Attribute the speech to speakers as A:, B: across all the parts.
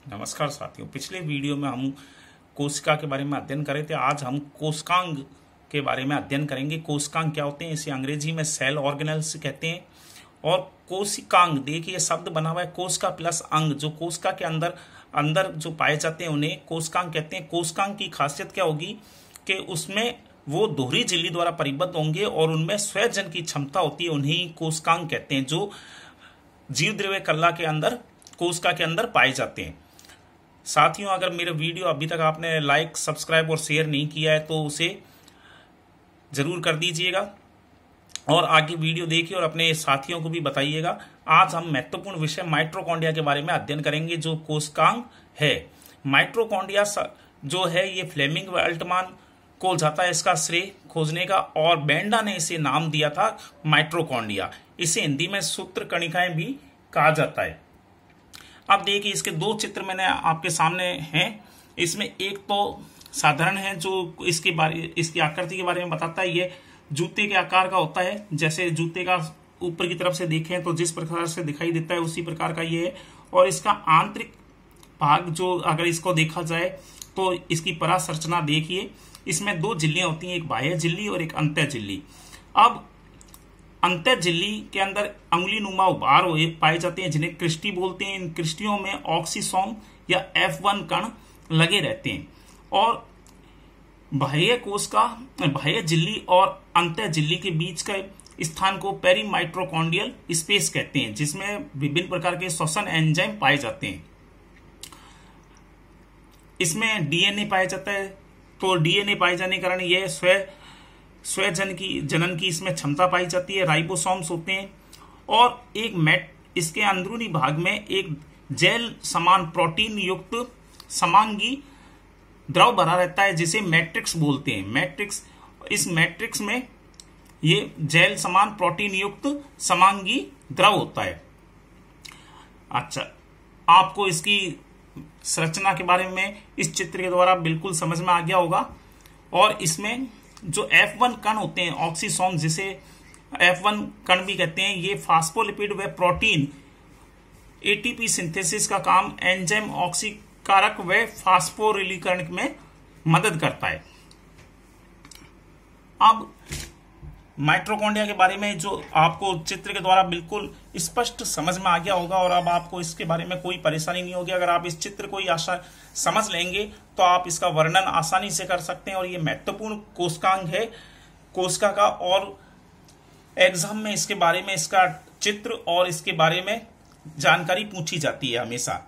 A: नमस्कार साथियों, पिछले वीडियो में हम कोशिका के बारे में अध्ययन कर रहे थे। आज हम कोशिकांग के बारे में अध्ययन करेंगे। कोशिकांग क्या होते हैं, इसे अंग्रेजी में सेल ऑर्गेनेल्स कहते हैं। और कोशिकांग, देखिए ये शब्द बना हुआ है कोशिका प्लस अंग, जो कोशिका के अंदर अंदर जो पाए जाते हैं उन्हें कोशिकांग कहते हैं। कोशिकांग की खासियत क्या होगी कि उसमें वो दोहरी झिल्ली द्वारा परिबद्ध होंगे और उनमें स्वजन की क्षमता होती है, उन्हें कोशिकांग कहते हैं, जो जीव द्रव्य कला के अंदर कोशिका के अंदर पाए जाते हैं। साथियों, अगर मेरे वीडियो अभी तक आपने लाइक, सब्सक्राइब और शेयर नहीं किया है तो उसे जरूर कर दीजिएगा और आगे वीडियो देखिए और अपने साथियों को भी बताइएगा। आज हम महत्वपूर्ण विषय माइटोकॉन्ड्रिया के बारे में अध्ययन करेंगे, जो कोशिकांग है। माइटोकॉन्ड्रिया जो है ये फ्लेमिंग व अल्टमान को जाता है इसका श्रेय खोजने का, और बेंडा ने इसे नाम दिया था माइटोकॉन्ड्रिया। इसे हिंदी में सूत्र कणिकाएं भी कहा जाता है। अब देखिए इसके दो चित्र मैंने आपके सामने हैं। इसमें एक तो साधारण है जो इसकी आकृति के बारे में बताता है। ये जूते के आकार का होता है, जैसे जूते का ऊपर की तरफ से देखें तो जिस प्रकार से दिखाई देता है उसी प्रकार का ये है। और इसका आंतरिक भाग जो अगर इसको देखा जाए तो इसकी परासंरचना देखिए, इसमें दो झिल्लियां होती हैं, एक बाह्य झिल्ली और एक अंतः झिल्ली। अब अंतः झिल्ली के अंदर अंगुली नुमा उभार पाए जाते हैं, जिन्हें क्रिस्टी बोलते हैं। इन क्रिस्टियों में ऑक्सीसोम या F1 कण लगे रहते हैं। और बाह्य झिल्ली और अंतः झिल्ली के बीच के स्थान को पेरीमाइटोकॉन्ड्रियल स्पेस कहते हैं, जिसमें विभिन्न प्रकार के श्वसन एंजाइम पाए जाते हैं। इसमें डीएनए पाया जाता है, तो डीएनए पाए जाने के कारण यह जनन की इसमें क्षमता पाई जाती है। राइबोसोम्स होते हैं और इसके अंदरूनी भाग में एक जेल समान प्रोटीन युक्त समांगी द्रव भरा रहता है, जिसे मैट्रिक्स बोलते हैं। इस मैट्रिक्स में ये जेल समान प्रोटीन युक्त समांगी द्रव होता है। अच्छा, आपको इसकी संरचना के बारे में इस चित्र के द्वारा बिल्कुल समझ में आ गया होगा। और इसमें जो F1 कण होते हैं, ऑक्सीसोम जिसे F1 कण भी कहते हैं, ये फास्फोलिपिड व प्रोटीन एटीपी सिंथेसिस का काम एंजाइम ऑक्सीकारक व फास्फोरिलीकरण में मदद करता है। अब माइटोकॉन्ड्रिया के बारे में जो आपको चित्र के द्वारा बिल्कुल स्पष्ट समझ में आ गया होगा और अब आपको इसके बारे में कोई परेशानी नहीं होगी। अगर आप इस चित्र को ही समझ लेंगे तो आप इसका वर्णन आसानी से कर सकते हैं। और ये महत्वपूर्ण कोशिकांग है कोशिका का, और एग्जाम में इसके बारे में इसका चित्र और इसके बारे में जानकारी पूछी जाती है हमेशा।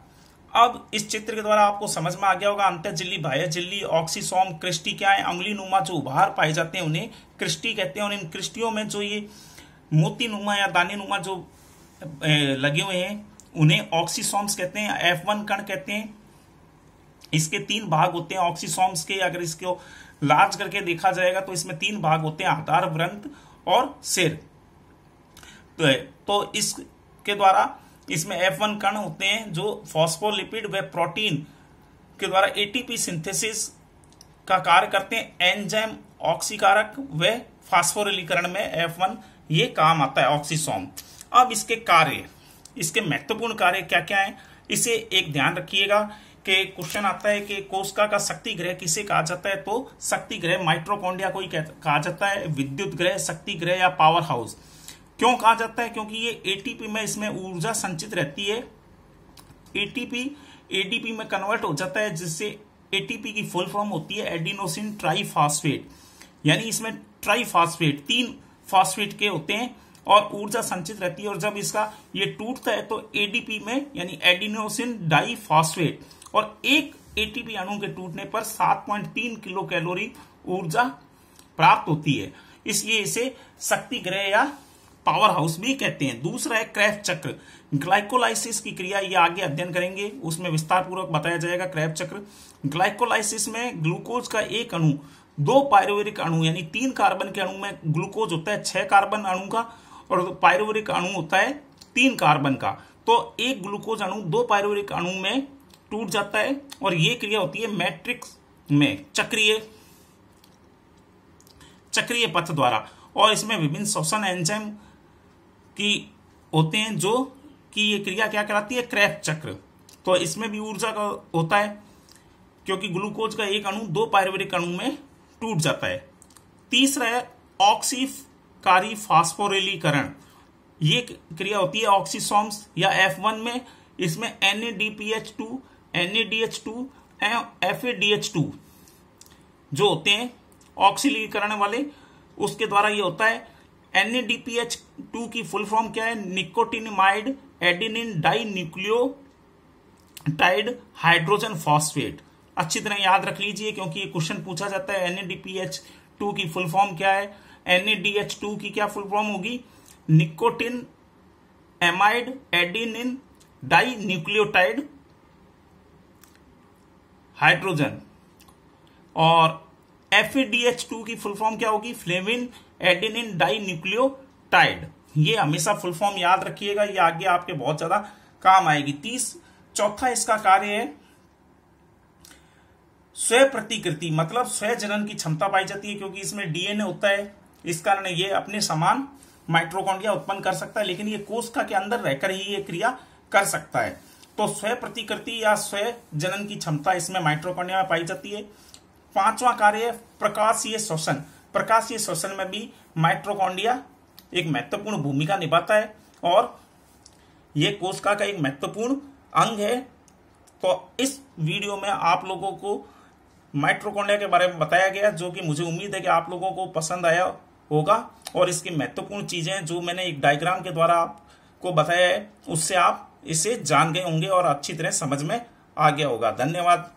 A: अब इस चित्र के द्वारा आपको समझ में आ गया होगा अंतः झिल्ली, बाह्य झिल्ली, ऑक्सीसोम, क्रिस्टी क्या है। अंगुली नुमा जो उभार पाए जाते हैं उन्हें क्रिस्टी कहते हैं। और इन क्रिस्टियों में जो ये मोती नुमा या दाने नुमा जो लगे हुए हैं उन्हें ऑक्सीसोम्स कहते हैं, F1 कण कहते हैं। इसके तीन भाग होते हैं ऑक्सीसोम्स के। अगर इसको लार्ज करके देखा जाएगा तो इसमें तीन भाग होते हैं, आधार, वृंत और सिर। तो इसके द्वारा इसमें F1 कण होते हैं जो फॉस्फोलिपिड व प्रोटीन के द्वारा एटीपी सिंथेसिस का कार्य करते हैं। एंजाइम ऑक्सीकारक व फास्फोरिलीकरण में F1 ये काम आता है, ऑक्सीसोम। अब इसके महत्वपूर्ण कार्य क्या क्या है, इसे एक ध्यान रखिएगा कि क्वेश्चन आता है कि कोशिका का शक्ति ग्रह किसे कहा जाता है। तो शक्ति ग्रह माइटोकॉन्ड्रिया को ही कहा जाता है, विद्युत ग्रह, शक्ति ग्रह या पावर हाउस। क्यों कहा जाता है? क्योंकि ये एटीपी में इसमें ऊर्जा संचित रहती है। एटीपी एडीपी में कन्वर्ट हो जाता है, जिससे एटीपी की फुल फॉर्म होती है एडिनोसिन ट्राइफॉस्फेट। यानी इसमें ट्राइफॉस्फेट 3 फॉस्फेट के होते हैं और ऊर्जा संचित रहती है। और जब इसका ये टूटता है तो एडीपी में यानी एडिनोसिन डाइफॉस्फेट, और एक एटीपी अणु के टूटने पर 7.3 किलो कैलोरी ऊर्जा प्राप्त होती है। इसलिए इसे शक्ति ग्रह या पावर हाउस भी कहते हैं। दूसरा है क्रेब्स चक्र, ग्लाइकोलाइसिस की क्रिया, ये आगे अध्ययन करेंगे, उसमें विस्तार पूर्वक बताया जाएगा क्रेब्स चक्र। ग्लाइकोलाइसिस में ग्लूकोज का एक अणु 2 पायरुवेरिक अणु यानी 3 कार्बन के अणु में ग्लूकोज होता है 6 कार्बन अणु का, और पायरुवेरिक अणु होता है 3 कार्बन का। तो एक ग्लूकोज अणु 2 पायरुवेरिक अणु में टूट जाता है और ये क्रिया होती है मैट्रिक्स में चक्रीय पथ द्वारा। और इसमें विभिन्न श्वसन एंजाइम की होते हैं जो कि ये क्रिया क्या कराती है, क्रेब्स चक्र। तो इसमें भी ऊर्जा का होता है, क्योंकि ग्लूकोज का एक अणु 2 पायरुवेरिक अणु में टूट जाता है। तीसरा है ऑक्सीकारी फास्फोरिलीकरण। ये क्रिया होती है ऑक्सीसोम्स या F1 में। इसमें NADPH2, NADH2, FADH2 जो होते हैं ऑक्सीलीकरण वाले, उसके द्वारा ये होता है। NADPH2 की फुल फॉर्म क्या है? Nicotinamide adenine die nucleotide hydrogen phosphate. अच्छी तरह याद रख लीजिए, क्योंकि ये क्वेश्चन पूछा जाता है। NADPH2 की फुल फॉर्म क्या है? NADH2 की क्या फुल फॉर्म होगी? Nicotinamide adenine die nucleotide hydrogen. और FADH2 की फुल फॉर्म क्या होगी? Flavin adenine die nucleotide. ये हमेशा फुल फॉर्म याद रखिएगा, ये आगे आपके बहुत ज्यादा काम आएगी। चौथा इसका कार्य है स्वयं प्रतिकृति, मतलब स्वयं जनन की क्षमता पाई जाती है, क्योंकि इसमें DNA होता है। इस कारण ये अपने समान माइटोकॉन्ड्रिया उत्पन्न कर सकता है, लेकिन ये कोशिका के अंदर रहकर ही ये क्रिया कर सकता है। तो स्वयं प्रतिकृति या स्वयं जनन की क्षमता इसमें माइटोकॉन्ड्रिया में पाई जाती है। पांचवा कार्य है प्रकाशीय श्वसन। प्रकाशीय श्वसन में भी माइटोकॉन्ड्रिया एक महत्वपूर्ण भूमिका निभाता है और यह कोशिका का एक महत्वपूर्ण अंग है। तो इस वीडियो में आप लोगों को माइटोकॉन्ड्रिया के बारे में बताया गया, जो कि मुझे उम्मीद है कि आप लोगों को पसंद आया होगा। और इसकी महत्वपूर्ण चीजें जो मैंने एक डायग्राम के द्वारा आपको बताया है, उससे आप इसे जान गए होंगे और अच्छी तरह समझ में आ गया होगा। धन्यवाद।